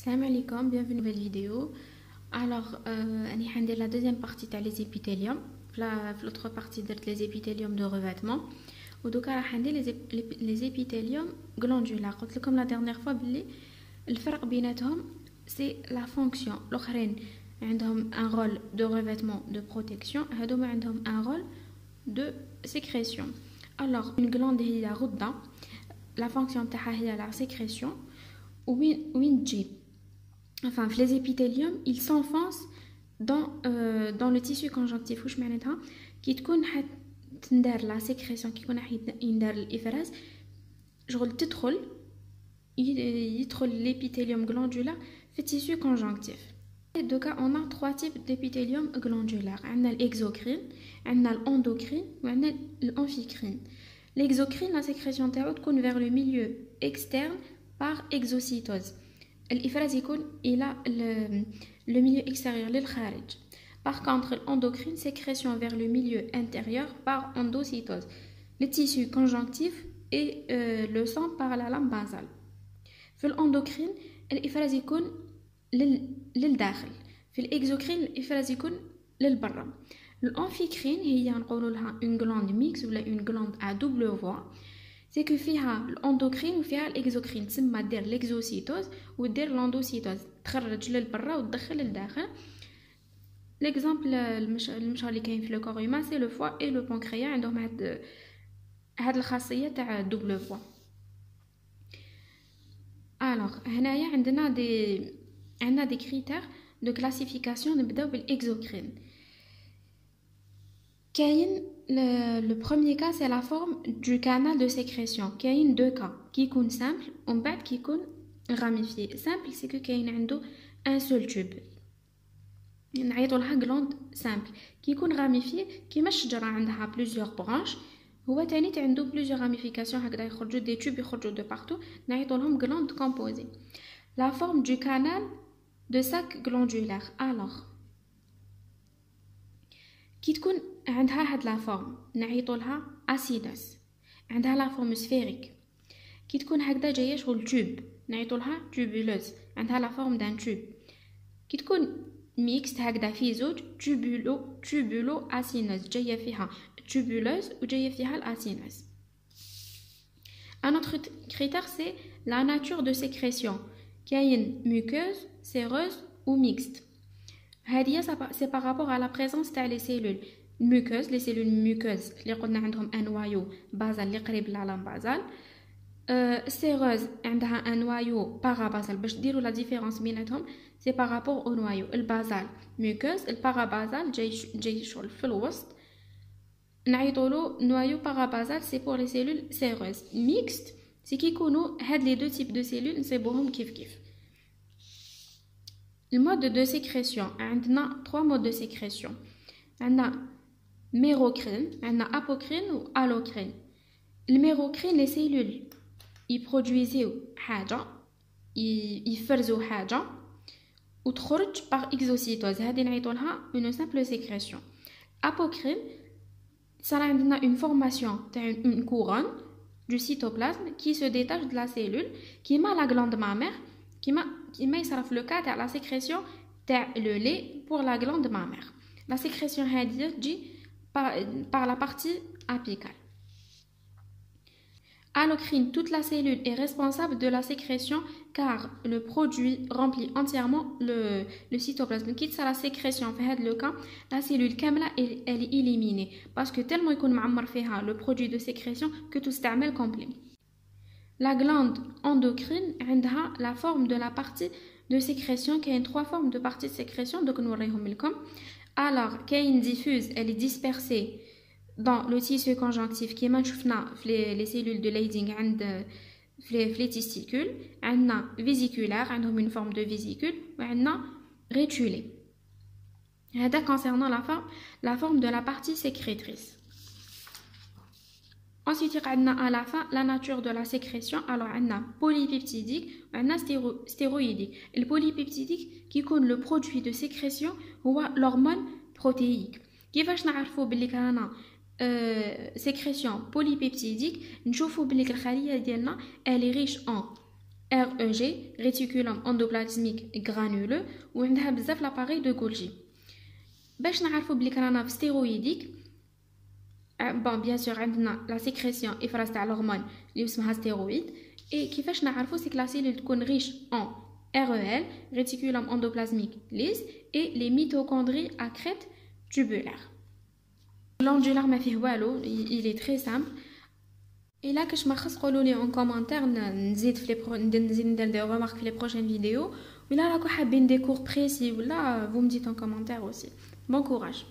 Salam alaikum, bienvenue dans une nouvelle vidéo. Alors, on va la deuxième partie de les épithéliums. L'autre partie de les épithéliums de revêtement. Et donc, on va les épithéliums glandulaires. Comme la dernière fois, le différence entre c'est la fonction. L'autre ont un rôle de revêtement, de protection. Et l'autre ont un rôle de sécrétion. Alors, une glande est la rhodda. La fonction est la sécrétion. Enfin, les épithéliums, ils s'enfoncent dans le tissu conjonctif. Qui est la sécrétion qui est l'épithélium glandulaire fait tissu conjonctif. Et donc, on a trois types d'épithélium glandulaire. On a l'exocrine, on a l'endocrine et on a l'amphicrine. L'exocrine, la sécrétion est vers le milieu externe par exocytose. الإفراز يكون إلى le milieu extérieur للخارج. Par contre, l'endocrine, sécrétion vers le milieu intérieur par endocytose. Le tissu conjonctif et le sang par la lame basale. في الأندوكرين الإفراز يكون للداخل. في الإكزوكرين الإفراز يكون للبرا. الأنفيكرين هي نقولوا لها une glande mixte ولا une glande à double voie. C'est que فيها الأندوكرين وفيها الإكزوكرين تسمى دير الإكزوسيتوز ودير الأندوسيتوز تخرج للبرا وتدخل للداخل. ليكزامبل المشهور اللي كاين في لو كور هيومان سي لو فوا اي لو بانكرياس عندهم هاد الخاصيه تاع دوبل فوا. الوغ هنايا عندنا دي كريتير دو كلاسيفيكاسيون. نبداو بالاكزوكرين. كاين le premier cas c'est la forme du canal de sécrétion. كاين deux cas qui يكون simple ومن بعد qui يكون ramifié. Simple c'est que كاين عنده un seul tube نعيطوا لها glande simple. كي يكون ramifié كيما الشجره عندها plusieurs branches هو تاني عنده plusieurs ramifications هكذا يخرجوا des tubes يخرجوا de partout نعيطوا لهم glande composée. La forme du canal de sac glandulaire. Alors كي تكون عندها هاد لا فورم نعيطوا لها اسيدس. عندها لا فورم سفيريك. كي تكون هكذا جايه شغل تيوب نعيطوا لها تيوبولوز. عندها لا فورم دان تيوب. كي تكون ميكست هكذا في زوج تيوبولو اسينوس جايه فيها تيوبولوز وجايه فيها الاسينوس. Un autre critère c'est la nature de sécrétion. كاين muqueuse, séreuse ou mixte. C'est par rapport à la présence des cellules muqueuses. Les cellules muqueuses اللي قلنا عندهم un noyau basal اللي قريب للعلم basal. Séreuse عندها un noyau parabasal. باش ديروا la différence بيناتهم c'est par rapport au noyau. البازال muqueuse, البارابازال جاي شغل في الوسط نعيطوا له noyau parabasal. c'est pour les cellules séreuses. Mixte c'est كيكونوا هاد les deux types de cellules نصيبوهم كيف. Le mode de sécrétion, on a trois modes de sécrétion. On a mérocrine, on a apocrine ou allocrine. Le mérocrine, les cellules, ils produisent حاجة, ils font حاجة, ou تخرج par exocytose. هذه نعيطوا لها une simple sécrétion. Apocrine, ça a une formation, une couronne du cytoplasme qui se détache de la cellule, qui est la glande mammaire, qui met le cas de la sécrétion de le lait pour la glande mammaire. La sécrétion est par la partie apicale. Allocrine, toute la cellule est responsable de la sécrétion car le produit remplit entièrement le cytoplasme. Quitte à la sécrétion, le cas, la cellule kamla elle est éliminée parce que tellement il y a le produit de sécrétion que tout s'amène complet. La glande endocrine a la forme de la partie de sécrétion qui a trois formes de partie de sécrétion. Donc nous verrons. Alors, qui est diffuse, elle est dispersée dans le tissu conjonctif qui est les cellules de Leydig les testicules. On a vésiculaire, on a une forme de vésicule, on a rétulée. Concernant la forme de la partie sécrétrice. Ensuite, on a à la fin la nature de la sécrétion. Alors, on a polypeptidique, on a stéroïdique. Le polypeptidique qui est le produit de sécrétion ou l'hormone protéique. Qui va نعرفوا باللي كان sécrétion polypeptidique نشوفوا باللي الخليه ديالنا elle est riche en REG réticulum endoplasmique granuleux وعندها بزاف l'appareil de Golgi. باش نعرفوا بلي رانا في ستيرويديك bon bien sûr عندنا la sécrétion افراز تاع الهرمون اللي اسمها ستيرويد et كيفاش نعرفوا سي كلا سيلول تكون riche en REL réticulum endoplasmique lisse et les mitochondries à crête tubulaire. Glandular ما فيه والو, il est très simple. Et là كاش ما خص قولوا لي en commentaire نزيد في نزيد ندير des remarques في les prochaines vidéos ولا راكو حابين des cours précis ولا vous me dites en commentaire aussi. Bon courage.